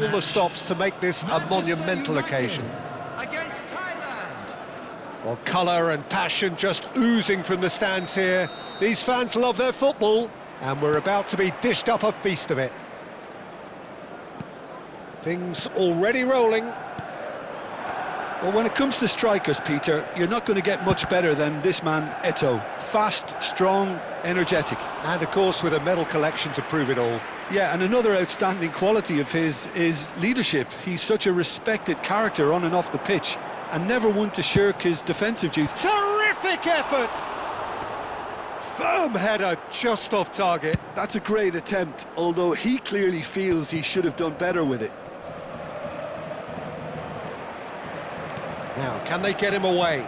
All the stops to make this a monumental occasion. Against Thailand. Well, colour and passion just oozing from the stands here. These fans love their football, and we're about to be dished up a feast of it. Things already rolling. Well, when it comes to strikers, Peter, you're not going to get much better than this man, Eto'o. Fast, strong, energetic. And, of course, with a medal collection to prove it all. Yeah, and another outstanding quality of his is leadership. He's such a respected character on and off the pitch, and never one to shirk his defensive duties. Terrific effort! Firm header just off target. That's a great attempt, although he clearly feels he should have done better with it. Now, can they get him away?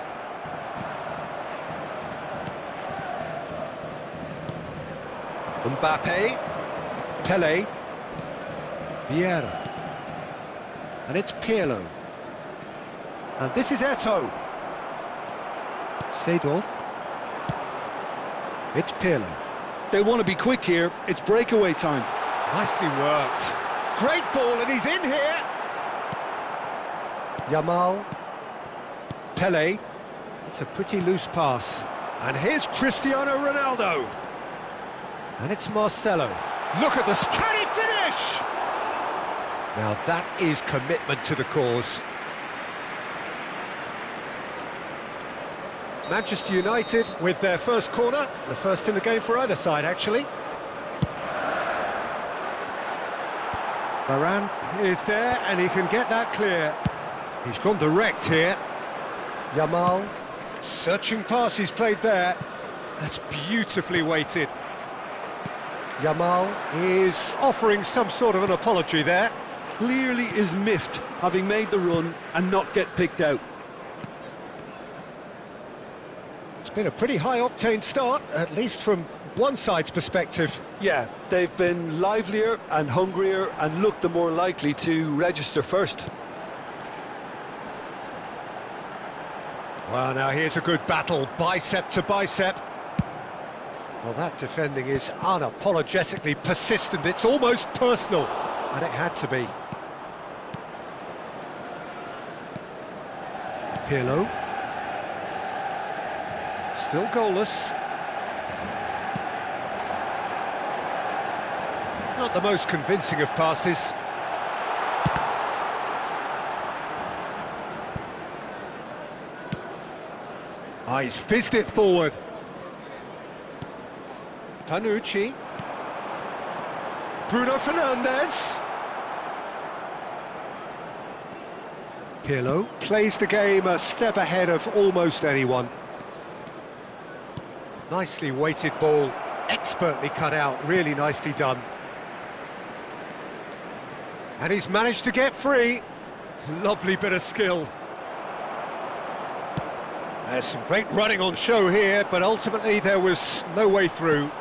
Mbappe, Pele, Vieira, and it's Pirlo. And this is Eto'o. Seedorf. It's Pirlo. They want to be quick here. It's breakaway time. Nicely worked. Great ball, and he's in here. Yamal. Pele. It's a pretty loose pass. And here's Cristiano Ronaldo. And it's Marcelo. Look at this. Can he finish? Now that is commitment to the cause. Manchester United with their first corner. The first in the game for either side, actually. Varane is there, and he can get that clear. He's gone direct here. Yamal, searching pass he's played there. That's beautifully weighted. Yamal is offering some sort of an apology there. Clearly is miffed, having made the run and not get picked out. It's been a pretty high-octane start, at least from one side's perspective. Yeah, they've been livelier and hungrier and looked the more likely to register first. Well, now here's a good battle, bicep to bicep. Well, that defending is unapologetically persistent. It's almost personal, and it had to be. Pirlo. Still goalless. Not the most convincing of passes. He's fizzed it forward. Panucci. Bruno Fernandes. Pirlo plays the game a step ahead of almost anyone. Nicely weighted ball, expertly cut out, really nicely done. And he's managed to get free. Lovely bit of skill. There's some great running on show here, but ultimately there was no way through.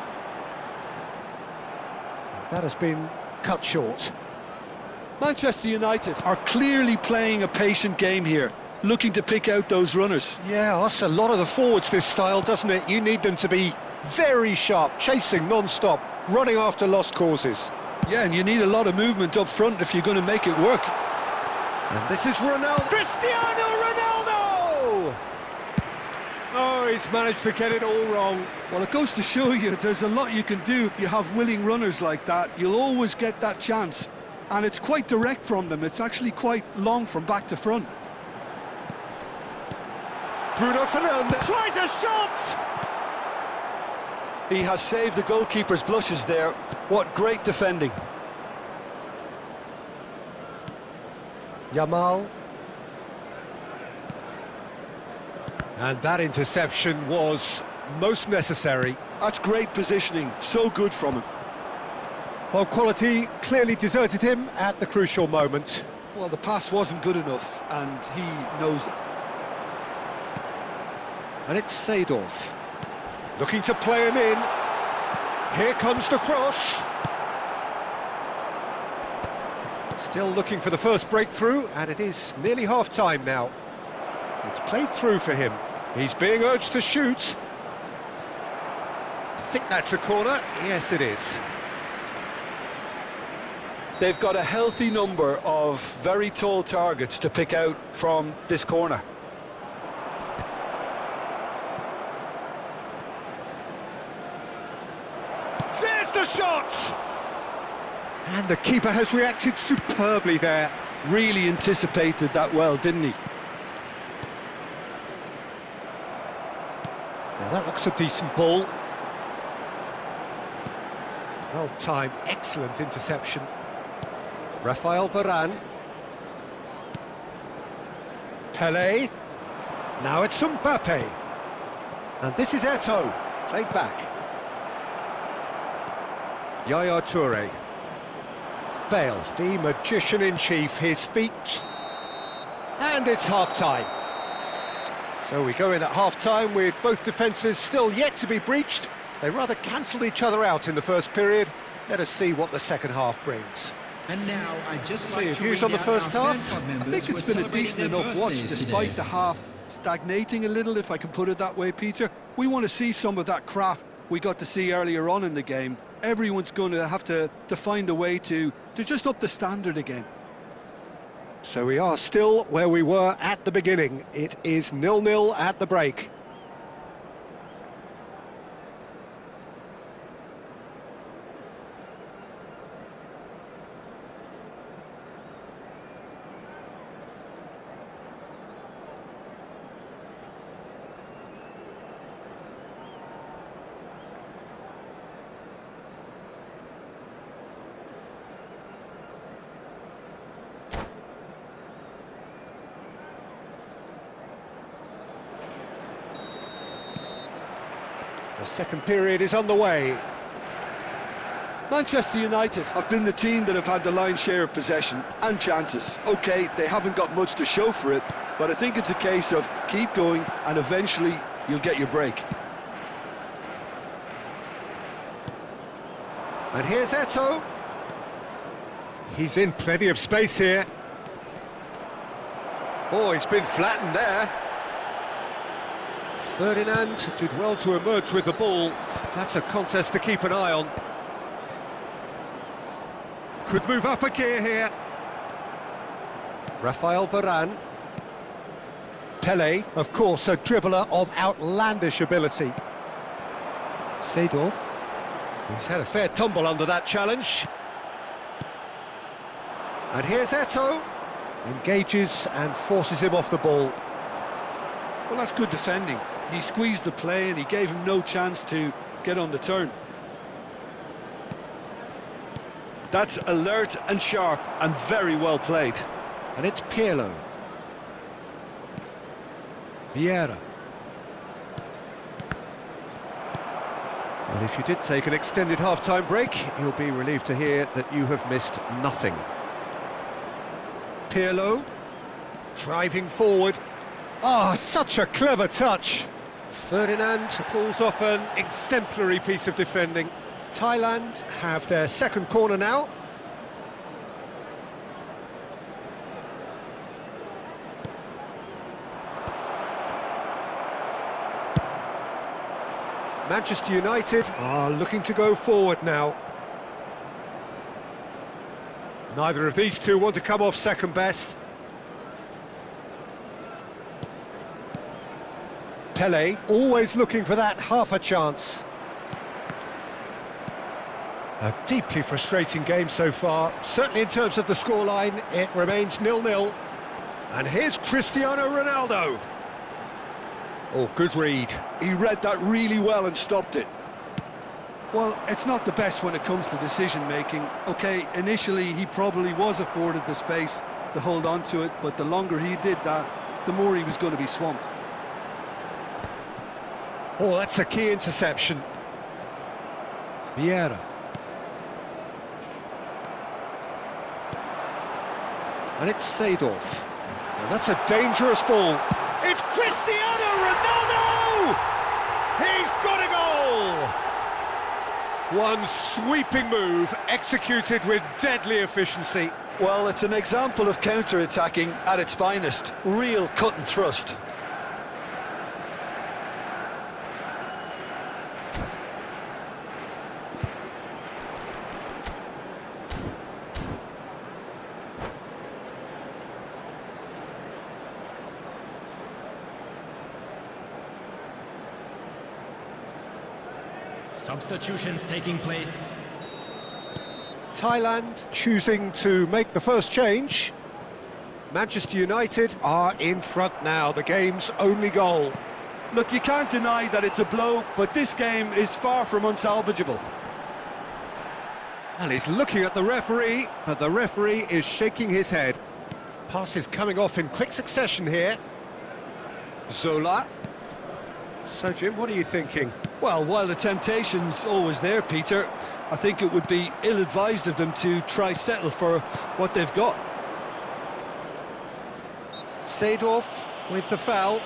And that has been cut short. Manchester United are clearly playing a patient game here, looking to pick out those runners. Yeah, that's a lot of the forwards, this style, doesn't it? You need them to be very sharp, chasing non-stop, running after lost causes. Yeah, and you need a lot of movement up front if you're going to make it work. And this is Ronaldo. Cristiano Ronaldo! Oh, he's managed to get it all wrong. Well, it goes to show you there's a lot you can do if you have willing runners like that. You'll always get that chance. And it's quite direct from them. It's actually quite long from back to front. Bruno Fernandes tries a shot! He has saved the goalkeeper's blushes there. What great defending. Yamal. And that interception was most necessary. That's great positioning, so good from him. Well, quality clearly deserted him at the crucial moment. Well, the pass wasn't good enough, and he knows it. And it's Seedorf. Looking to play him in. Here comes the cross. Still looking for the first breakthrough, and it is nearly half-time now. It's played through for him. He's being urged to shoot. I think that's a corner. Yes, it is. They've got a healthy number of very tall targets to pick out from this corner. There's the shot! And the keeper has reacted superbly there. Really anticipated that well, didn't he? Now that looks a decent ball. Well timed, excellent interception. Rafael Varane. Pelé. Now it's Mbappe. And this is Eto'o, played back. Yaya Toure. Bale, the magician-in-chief, his feet. And it's half-time. So we go in at half-time with both defences still yet to be breached. They rather cancelled each other out in the first period. Let us see what the second half brings. And now I'd just See like your to views read on the out first our half? fan club I members think it's who are been a decent celebrating their enough watch, birthdays despite today. the half stagnating a little, if I can put it that way, Peter. We want to see some of that craft we got to see earlier on in the game. Everyone's going to have to find a way to just up the standard again. So we are still where we were at the beginning. It is 0-0 at the break. The second period is on the way. Manchester United have been the team that have had the lion's share of possession and chances. OK, they haven't got much to show for it, but I think it's a case of keep going and eventually you'll get your break. And here's Eto'o. He's in plenty of space here. Oh, he's been flattened there. Ferdinand did well to emerge with the ball. That's a contest to keep an eye on. Could move up a gear here. Rafael Varane. Pelé, of course, a dribbler of outlandish ability. Seedorf. He's had a fair tumble under that challenge. And here's Eto'o. Engages and forces him off the ball. Well, that's good defending. He squeezed the play and he gave him no chance to get on the turn. That's alert and sharp and very well played. And it's Pirlo. Vieira. Well, if you did take an extended half-time break, you'll be relieved to hear that you have missed nothing. Pirlo, driving forward. Ah, such a clever touch. Ferdinand pulls off an exemplary piece of defending. Thailand have their second corner now. Manchester United are looking to go forward now. Neither of these two want to come off second best. Pelé, always looking for that half a chance. A deeply frustrating game so far. Certainly in terms of the scoreline, it remains 0-0. And here's Cristiano Ronaldo. Oh, good read. He read that really well and stopped it. Well, it's not the best when it comes to decision-making. OK, initially he probably was afforded the space to hold on to it, but the longer he did that, the more he was going to be swamped. Oh, that's a key interception. Vieira. And it's Seedorf. And that's a dangerous ball. It's Cristiano Ronaldo! He's got a goal! One sweeping move, executed with deadly efficiency. Well, it's an example of counter-attacking at its finest. Real cut and thrust. Substitutions taking place. Thailand choosing to make the first change. Manchester United are in front now, the game's only goal. Look, you can't deny that it's a blow, but this game is far from unsalvageable. Well, he's looking at the referee, but the referee is shaking his head. Passes coming off in quick succession here. Zola. So, Jim, what are you thinking? Well, while the temptation's always there, Peter, I think it would be ill-advised of them to try settle for what they've got. Seedorf with the foul.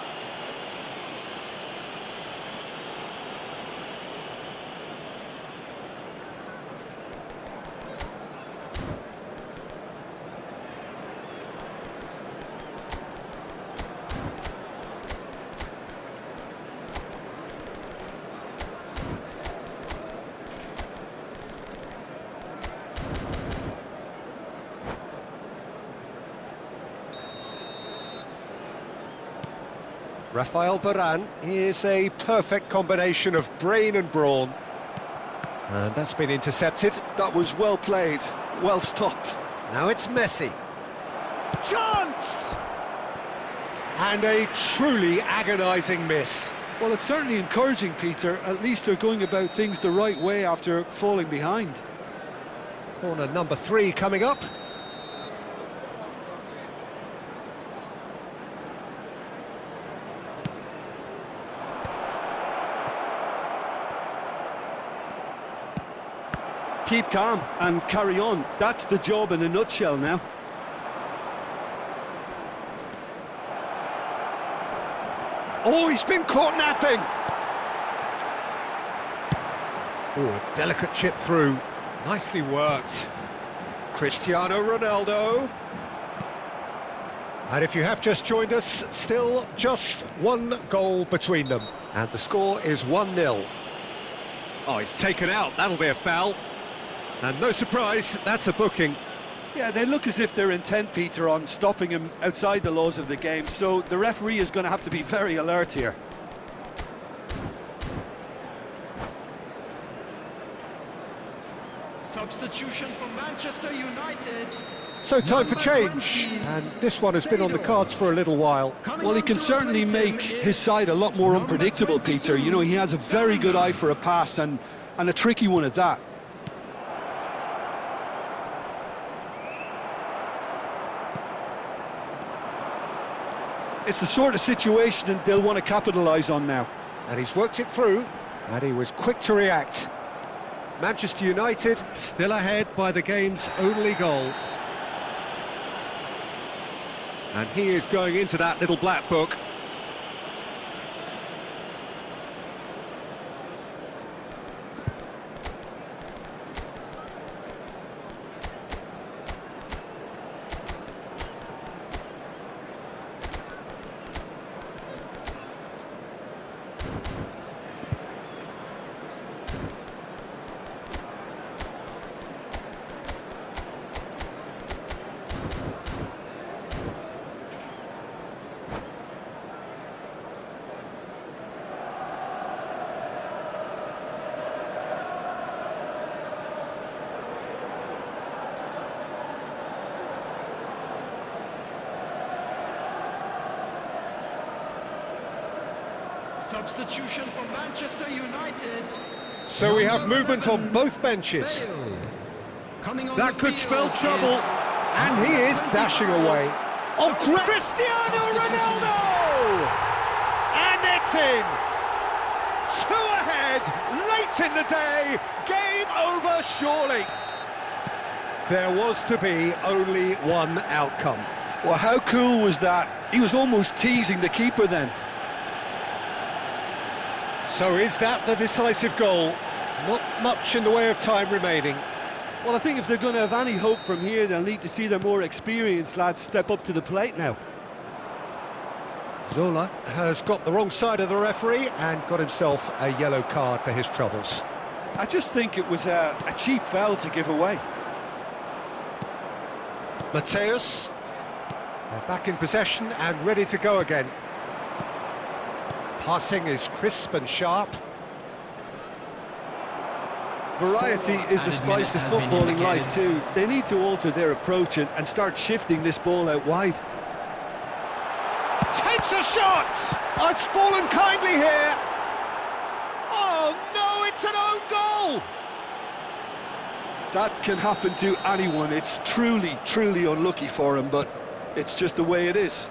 Rafael Varane is a perfect combination of brain and brawn. And that's been intercepted. That was well played, well stopped. Now it's Messi. Chance! And a truly agonising miss. Well, it's certainly encouraging, Peter. At least they're going about things the right way after falling behind. Corner number 3 coming up. Keep calm and carry on. That's the job in a nutshell now. Oh, he's been caught napping. Oh, a delicate chip through. Nicely worked. Cristiano Ronaldo. And if you have just joined us, still just one goal between them. And the score is 1-0. Oh, he's taken out. That'll be a foul. And no surprise, that's a booking. Yeah, they look as if they're intent, Peter, on stopping him outside the laws of the game, so the referee is going to have to be very alert here. Substitution for Manchester United. So time for Number change, 20. and this one has been on the cards for a little while. Well, he can certainly make his side a lot more unpredictable, Peter. You know, he has a very good eye for a pass and a tricky one at that. It's the sort of situation that they'll want to capitalise on now. And he's worked it through, and he was quick to react. Manchester United still ahead by the game's only goal. And he is going into that little black book. Substitution for Manchester United. So we have movement on both benches. That could spell trouble. And he is dashing away. Oh, Cristiano Ronaldo! And it's in! 2 ahead, late in the day, game over surely. There was to be only one outcome. Well, how cool was that? He was almost teasing the keeper then. So is that the decisive goal? Not much in the way of time remaining. Well, I think if they're going to have any hope from here, they'll need to see their more experienced lads step up to the plate now. Zola has got the wrong side of the referee and got himself a yellow card for his troubles. I just think it was a cheap foul to give away. Mateus, they're back in possession and ready to go again. Passing is crisp and sharp. Variety is the spice of footballing life too. They need to alter their approach and start shifting this ball out wide. Takes a shot! Oh, it's fallen kindly here. Oh no, it's an own goal! That can happen to anyone. It's truly, truly unlucky for him, but it's just the way it is.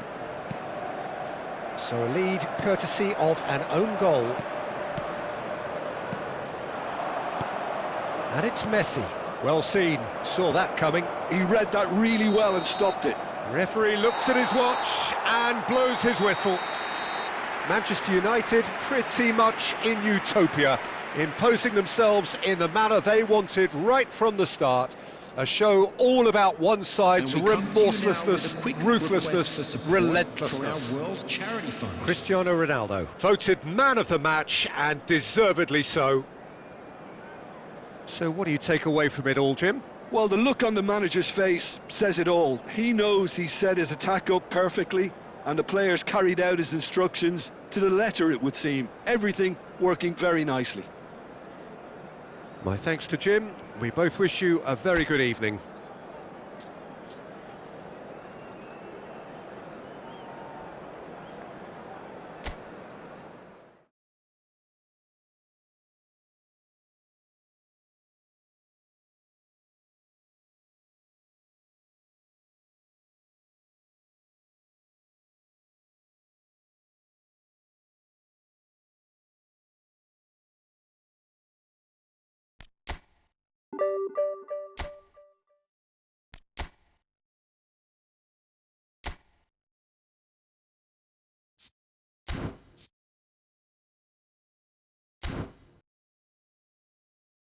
So a lead courtesy of an own goal. And it's Messi. Well seen, saw that coming. He read that really well and stopped it. Referee looks at his watch and blows his whistle. Manchester United pretty much in utopia, imposing themselves in the manner they wanted right from the start. A show all about one side's remorselessness, ruthlessness, relentlessness. Cristiano Ronaldo, voted man of the match, and deservedly so. So what do you take away from it all, Jim? Well, the look on the manager's face says it all. He knows he set his attack up perfectly, and the players carried out his instructions to the letter, it would seem. Everything working very nicely. My thanks to Jim. We both wish you a very good evening.